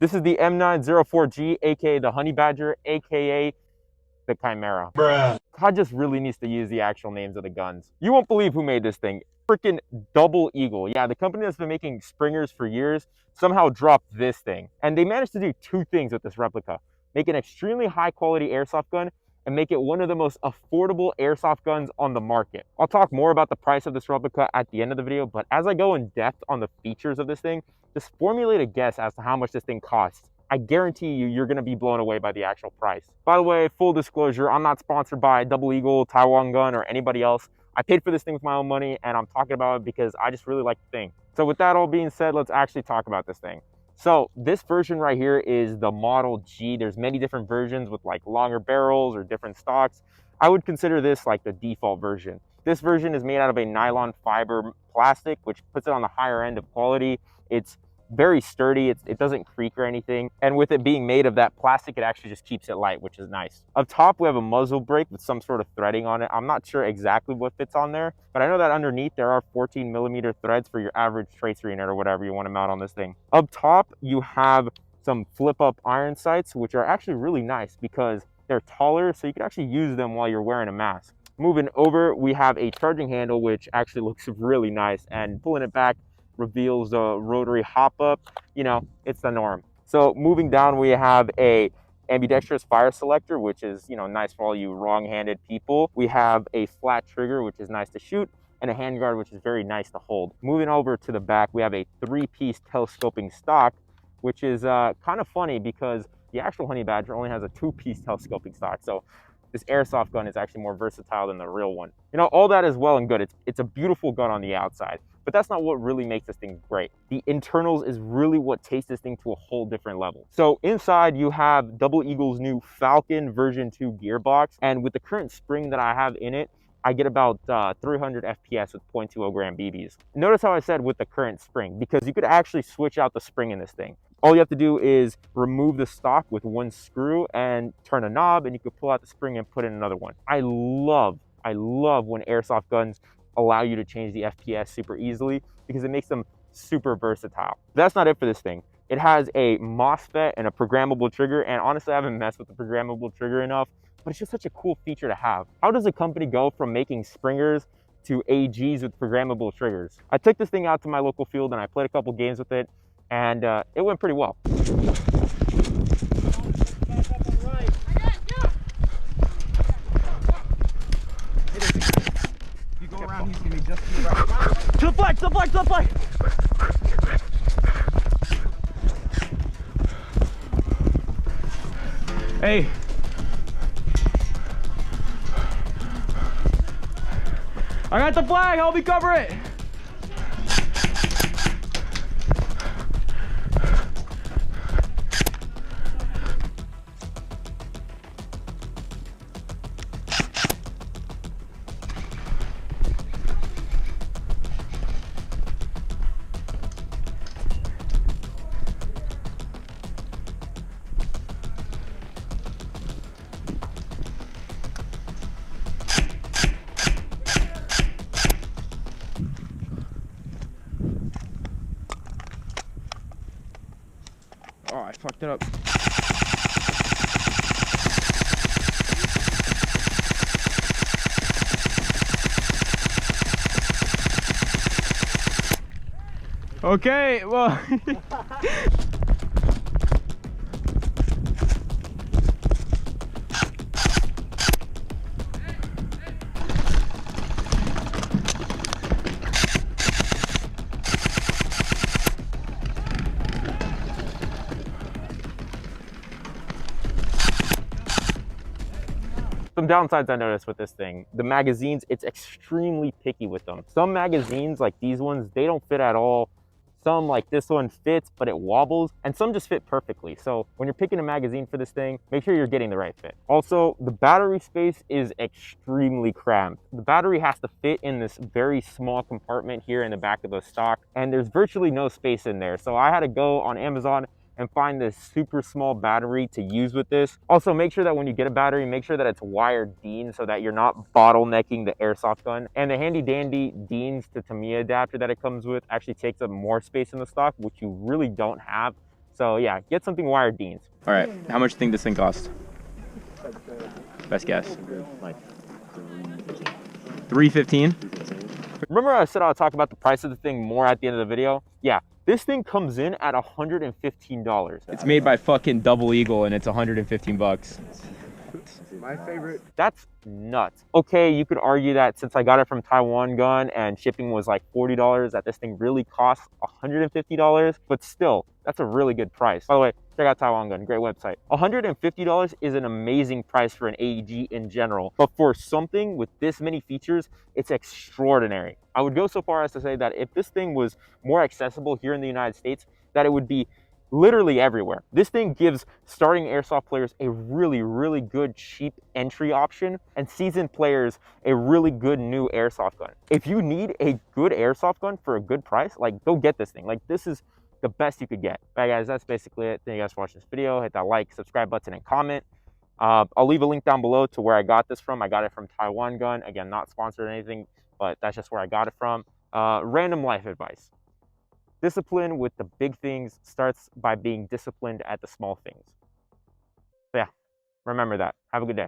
This is the M904G, aka the Honey Badger, aka the Chimera. Bruh. Todd just really needs to use the actual names of the guns. You won't believe who made this thing. Freaking Double Eagle. Yeah, the company that's been making Springers for years somehow dropped this thing. And they managed to do two things with this replica. Make an extremely high quality airsoft gun and make it one of the most affordable airsoft guns on the market. I'll talk more about the price of this replica at the end of the video, but as I go in depth on the features of this thing, just formulate a guess as to how much this thing costs. I guarantee you, you're gonna be blown away by the actual price. By the way, full disclosure, I'm not sponsored by Double Eagle, Taiwan Gun, or anybody else. I paid for this thing with my own money, and I'm talking about it because I just really like the thing. So with that all being said, let's actually talk about this thing. So this version right here is the Model G. There's many different versions with like longer barrels or different stocks. I would consider this like the default version. This version is made out of a nylon fiber plastic, which puts it on the higher end of quality. It's very sturdy, it doesn't creak or anything. And with it being made of that plastic, it actually just keeps it light, which is nice. Up top, we have a muzzle brake with some sort of threading on it. I'm not sure exactly what fits on there, but I know that underneath there are 14mm threads for your average tracer unit or whatever you want to mount on this thing. Up top, you have some flip-up iron sights, which are actually really nice because they're taller, so you can actually use them while you're wearing a mask. Moving over, we have a charging handle, which actually looks really nice, and pulling it back reveals the rotary hop up. You know, it's the norm. So moving down, we have a ambidextrous fire selector, which is, you know, nice for all you wrong-handed people. We have a flat trigger, which is nice to shoot, and a handguard, which is very nice to hold. Moving over to the back, we have a 3-piece telescoping stock, which is kind of funny because the actual Honey Badger only has a 2-piece telescoping stock. So this airsoft gun is actually more versatile than the real one. You know, all that is well and good. It's a beautiful gun on the outside, but that's not what really makes this thing great. The internals is really what takes this thing to a whole different level. So inside you have Double Eagle's new Falcon version 2 gearbox, and with the current spring that I have in it, I get about 300 FPS with 0.20 gram BBs. Notice how I said with the current spring, because you could actually switch out the spring in this thing. All you have to do is remove the stock with one screw and turn a knob, and you can pull out the spring and put in another one. I love when airsoft guns allow you to change the FPS super easily because it makes them super versatile. That's not it for this thing. It has a MOSFET and a programmable trigger, and honestly, I haven't messed with the programmable trigger enough, but it's just such a cool feature to have. How does a company go from making springers to AGs with programmable triggers? I took this thing out to my local field and I played a couple games with it, and it went pretty well. If you go around, he's gonna be just to the right. To the flag, to the flag, to the flag! Hey! I got the flag, help me cover it! Oh, I fucked it up. Okay, well. Some downsides I noticed with this thing, the magazines, it's extremely picky with them. Some magazines, like these ones, they don't fit at all. Some, like this one, fits, but it wobbles, and some just fit perfectly. So when you're picking a magazine for this thing, make sure you're getting the right fit. Also, the battery space is extremely cramped. The battery has to fit in this very small compartment here in the back of the stock, and there's virtually no space in there. So I had to go on Amazon and find this super small battery to use with this. Also, make sure that when you get a battery, make sure that it's wired DIN so that you're not bottlenecking the airsoft gun. And the handy dandy DINs to Tamiya adapter that it comes with actually takes up more space in the stock, which you really don't have So yeah, get something wired Deans. All right, how much do you think this thing costs? Best guess. Like 315. Remember I said I'll talk about the price of the thing more at the end of the video? Yeah, this thing comes in at $115. It's made by fucking Double Eagle and it's 115 bucks. my favorite. That's nuts. Okay, you could argue that since I got it from Taiwan Gun and shipping was like $40, that this thing really costs $150, but still, that's a really good price. By the way, check out Taiwan Gun, great website. $150 is an amazing price for an AEG in general, but for something with this many features, it's extraordinary. I would go so far as to say that if this thing was more accessible here in the United States, that it would be literally everywhere. This thing gives starting airsoft players a really good cheap entry option, and seasoned players a really good new airsoft gun. If you need a good airsoft gun for a good price, like, go get this thing. Like, this is the best you could get. All right, guys, that's basically it. Thank you guys for watching this video. Hit that like, subscribe button, and comment. I'll leave a link down below to where I got this from. I got it from Taiwan Gun. Again, not sponsored or anything, but that's just where I got it from. Random life advice. Discipline with the big things starts by being disciplined at the small things. So yeah, remember that. Have a good day.